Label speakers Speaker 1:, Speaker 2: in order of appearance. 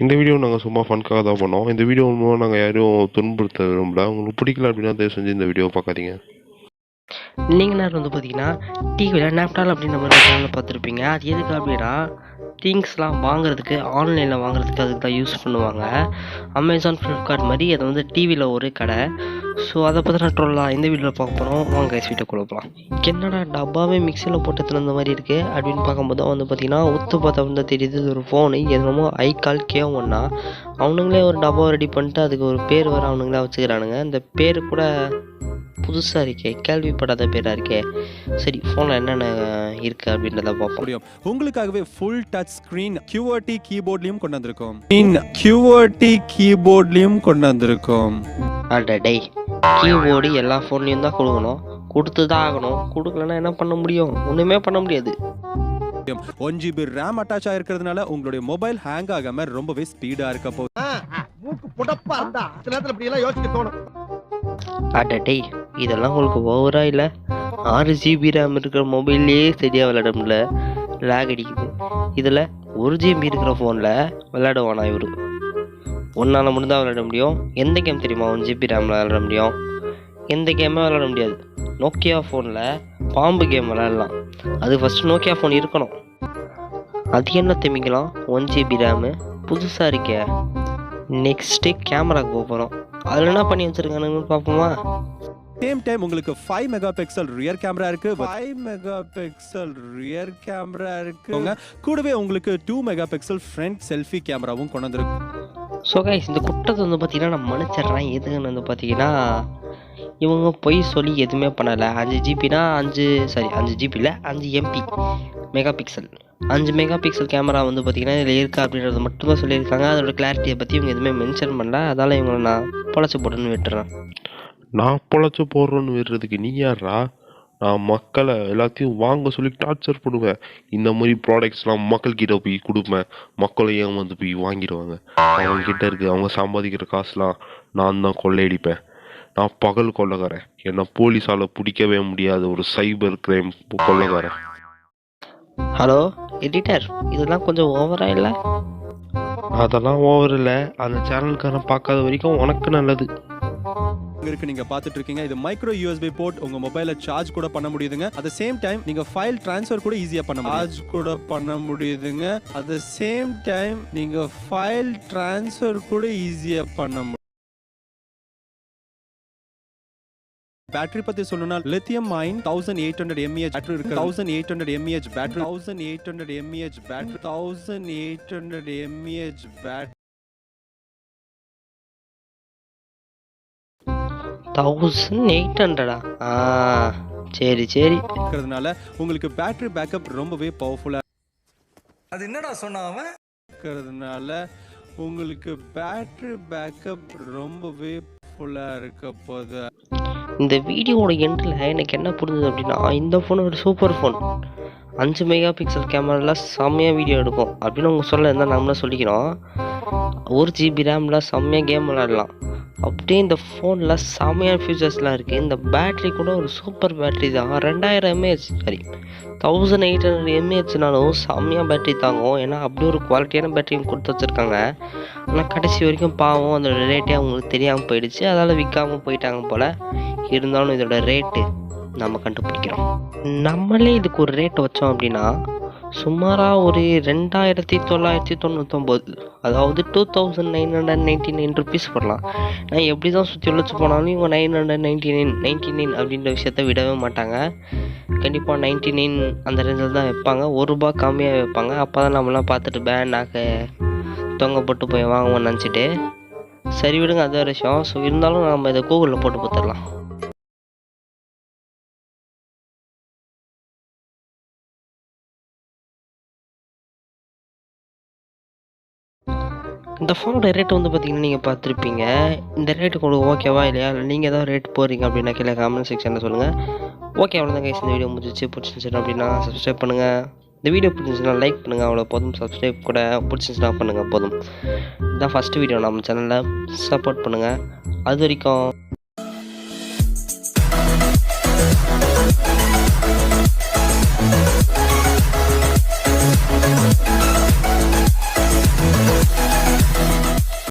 Speaker 1: இந்த வீடியோ நாங்கள் சும்மா ஃபன்க்காக தான் பண்ணோம். இந்த வீடியோ மூலமாக நாங்கள் யாரையும் துன்புறுத்த விரும்பல. உங்களுக்கு பிடிக்கல அப்படின்னா தயவு செஞ்சு இந்த வீடியோவை பார்க்காதீங்க.
Speaker 2: நீங்கள் நேரம் வந்து பார்த்தீங்கன்னா டிவியில் நேப்டால் அப்படின்னு நம்ம சேனலில் பார்த்துருப்பீங்க. அது எதுக்கு அப்படின்னா திங்ஸ்லாம் வாங்குறதுக்கு ஆன்லைனில் வாங்குறதுக்கு அதுக்கு தான் யூஸ் பண்ணுவாங்க. அமேசான், ஃப்ளிப்கார்ட் மாதிரி அது வந்து டிவியில் ஒரு கடை. ஸோ அதை பற்றின ட்ரோல்லாம் இந்த வீடியோவில் பார்க்க போகிறோம். வாங்க ஸ்வீட்டை கொடுக்கலாம். என்னடா டப்பாவே மிக்சியில் போட்டு திறந்த மாதிரி இருக்குது அப்படின்னு பார்க்கும்போது தான் வந்து பார்த்திங்கன்னா ஒத்து பார்த்தா வந்து தெரியுது இது ஒரு ஃபோனு. என்னமோ ஐகால் K1 அவனுங்களே ஒரு டப்பா ரெடி பண்ணிட்டு அதுக்கு ஒரு பேர் வர அவனுங்களே வச்சுக்கிறானுங்க. இந்த பேர் கூட புதுசாக இருக்கே, கேள்விப்படாத பேராக இருக்கே. சரி, ஃபோனில் என்னென்ன இருக்குது அப்படின்றத பார்ப்போம்.
Speaker 3: உங்களுக்காகவே ஃபுல் டச் ஸ்க்ரீன் QWERTY கீபோர்ட்லையும் கொண்டு வந்திருக்கோம். QWERTY கீபோர்ட்லையும் கொண்டு வந்திருக்கோம்.
Speaker 2: அடடே, கீபோர்டு எல்லா ஃபோன்லையும் தான் கொடுக்கணும், கொடுத்து தான் ஆகணும். கொடுக்கலன்னா என்ன பண்ண முடியும்? ஒன்றுமே பண்ண முடியாது.
Speaker 3: 1GB RAM அட்டாச் ஆயிருக்கிறதுனால உங்களுடைய மொபைல் ஹேங் ஆகாம ரொம்பவே ஸ்பீடா இருக்க போகுது.
Speaker 2: அடடே, இதெல்லாம் உங்களுக்கு ஓவரா இல்லை? 6GB RAM இருக்கிற மொபைல்லையே சரியாக விளையாட முடியல, லேக் அடிக்குது. இதில் 1GB இருக்கிற ஃபோனில் விளையாடுவானா இவரு? ஒன்றால் மட்டும்தான் விளையாட முடியும். எந்த கேம் தெரியுமா 1GB ரேமில் விளையாட முடியும்? எந்த கேமே விளையாட முடியாது. நோக்கியா ஃபோனில் பாம்பு கேம் விளையாடலாம். அது ஃபஸ்ட்டு நோக்கியா ஃபோன் இருக்கணும். அது என்ன திமிங்கலாம் 1GB ரேமு புதுசாக இருக்கே. நெக்ஸ்ட்டு கேமராவுக்கு போக போகிறோம். அதில் என்ன பண்ணி வச்சுருக்கானுங்கன்னு பார்ப்போமா?
Speaker 3: சேம் டைம் உங்களுக்கு 5 மெகாபிக்சல் ரியர் கேமரா இருக்கு. 5 மெகாபிக்சல் ரியர் கேமரா இருக்கு. கூடவே உங்களுக்கு 2 மெகாபிக்சல் ஃப்ரண்ட் செல்ஃபி கேமராவும் கொண்டு வந்திருக்கு.
Speaker 2: ஸோ கைஸ், இந்த குற்றத்தை வந்து பார்த்தீங்கன்னா நான் மன்னிச்சிடுறேன். எதுக்குன்னு வந்து பார்த்தீங்கன்னா இவங்க பொய் சொல்லி எதுவுமே பண்ணலை. 5GB 5GB இல்லை, 5MP மெகாபிக்சல் 5 மெகாபிக்சல் கேமரா வந்து பார்த்தீங்கன்னா இதில் இருக்கா அப்படின்றத மட்டும்தான் சொல்லியிருக்காங்க. அதோட கிளாரிட்டியை பற்றி இவங்க எதுவுமே மென்ஷன் பண்ணல. அதால் இவங்களை நான் பொழைச்சி போட்டுன்னு விட்டுறேன்.
Speaker 1: நான் பொழைச்சி போடுறேன்னு விடுறதுக்கு நீ யாரா? நான் மக்களை எல்லாத்தையும் வாங்க சொல்லி டார்ச்சர் பண்ணுவேன். இந்த மாதிரி ப்ராடக்ட்ஸ்லாம் மக்கள்கிட்ட போய் கொடுப்பேன். மக்களையும் வந்து போய் வாங்கிடுவாங்க. அவங்க கிட்ட இருக்கு, அவங்க சம்பாதிக்கிற காசுலாம் நான் தான் கொள்ளையடிப்பேன். நான் பகல் கொள்ளைக்காரன். என்னை போலீஸால் பிடிக்கவே முடியாத ஒரு சைபர் கிரைம் கொள்ளைக்காரன்.
Speaker 2: ஹலோ எடிட்டர், இதெல்லாம் கொஞ்சம் ஓவரா இல்லை?
Speaker 1: அதெல்லாம் ஓவர் இல்லை. அந்த சேனல்காரன் பார்க்காத வரைக்கும் உனக்கு நல்லது.
Speaker 3: இருக்கு, நீங்க பாத்துட்டு இருக்கீங்க. இது மைக்ரோ USB போர்ட். உங்க மொபைலை சார்ஜ் கூட பண்ண முடியுதுங்க. அட் தி சேம் டைம் நீங்க ஃபைல் ட்ரான்ஸ்ஃபர் கூட ஈஸியா பண்ண முடியும். சார்ஜ் கூட பண்ண முடியுதுங்க. அட் தி சேம் டைம் நீங்க ஃபைல் ட்ரான்ஸ்ஃபர் கூட ஈஸியா பண்ண முடியும். பேட்டரி பத்தி சொல்லணும்னா லித்தியம் அயன் 1800 mAh பேட்டரி இருக்கு. 1800 mAh battery 1800 mAh battery 1800 mAh battery
Speaker 2: 1800. சரி சரி.
Speaker 3: இருக்கிறதுனால உங்களுக்கு பேட்டரி பேக்கப் ரொம்பவே பவர்ஃபுல்லா.
Speaker 4: அது என்னடா சொன்னான் அவன்?
Speaker 3: இருக்கிறதுனால உங்களுக்கு பேட்டரி பேக்கப் ரொம்பவே ஃபுல்லா இருக்க போகுது.
Speaker 2: இந்த வீடியோவோட எண்டில் எனக்கு என்ன புரிஞ்சுது அப்படின்னா, இந்த ஃபோன் ஒரு சூப்பர் ஃபோன், 5 மெகாபிக்சல் கேமராவில் செம்மையாக வீடியோ எடுக்கும் அப்படின்னு அவங்க சொல்ல இருந்தால் நம்மள சொல்லிக்கிறோம். 1GB ரேமில் செம்மையாக கேம் விளையாடலாம். அப்படியே இந்த ஃபோனில் செம்மையான ஃபியூச்சர்ஸ்லாம் இருக்குது. இந்த பேட்ரி கூட ஒரு சூப்பர் பேட்ரி தான். 2000 mAh, சரி 1800 mAhனாலும் செம்மையாக பேட்ரி தாங்கும். ஏன்னா அப்படி ஒரு குவாலிட்டியான பேட்டரியும் கொடுத்து வச்சுருக்காங்க. ஆனால் கடைசி வரைக்கும் பாவம் அதோட ரேட்டே அவங்களுக்கு தெரியாமல் போயிடுச்சு. அதால் விற்காமல் போயிட்டாங்க போல். இருந்தாலும் இதோட ரேட்டு நம்ம கண்டுபிடிக்கிறோம். நம்மளே இதுக்கு ஒரு ரேட் வச்சோம் அப்படின்னா சுமாராக ஒரு 2999, அதாவது 2999 ருபீஸ் வரலாம். நான் எப்படி தான் சுற்றி உழைச்சி போனாலும் இவங்க 999 அப்படின்ற விஷயத்த விடவே மாட்டாங்க. கண்டிப்பாக 99 அந்த ரேஞ்சில் தான் வைப்பாங்க. ₹1 கம்மியாக வைப்பாங்க. அப்போ தான் நம்மளாம் பார்த்துட்டு பேனாக்க தொங்க போட்டு போய் வாங்குவோம்னு நினச்சிட்டு. சரி விடுங்க, அது ஒரு விஷயம். ஸோ இருந்தாலும் நம்ம இதை கூகுளில் போட்டு பார்த்துடலாம். இந்த ஃபோனோட ரேட்டு வந்து பார்த்தீங்கன்னா நீங்கள் பார்த்துருப்பீங்க. இந்த ரேட்டு உங்களுக்கு ஓகேவா இல்லையா? இல்லை நீங்கள் ஏதாவது ரேட் போகிறீங்க அப்படின்னா கீழே கமெண்ட் செக்ஷனில் சொல்லுங்கள். ஓகே, அவ்வளோதான் கைஸ். இந்த வீடியோ முடிஞ்சிச்சு. பிடிச்சிருந்துச்சு அப்படின்னா சப்ஸ்கிரைப் பண்ணுங்கள். இந்த வீடியோ பிடிச்சிருந்துச்சுன்னா லைக் பண்ணுங்கள், அவ்வளோ போதும். சப்ஸ்கிரைப் கூட பிடிச்சிருந்துச்சுன்னா பண்ணுங்கள், போதும். இதுதான் ஃபஸ்ட்டு வீடியோ. நம்ம சேனலில் சப்போர்ட் பண்ணுங்கள். அது வரைக்கும்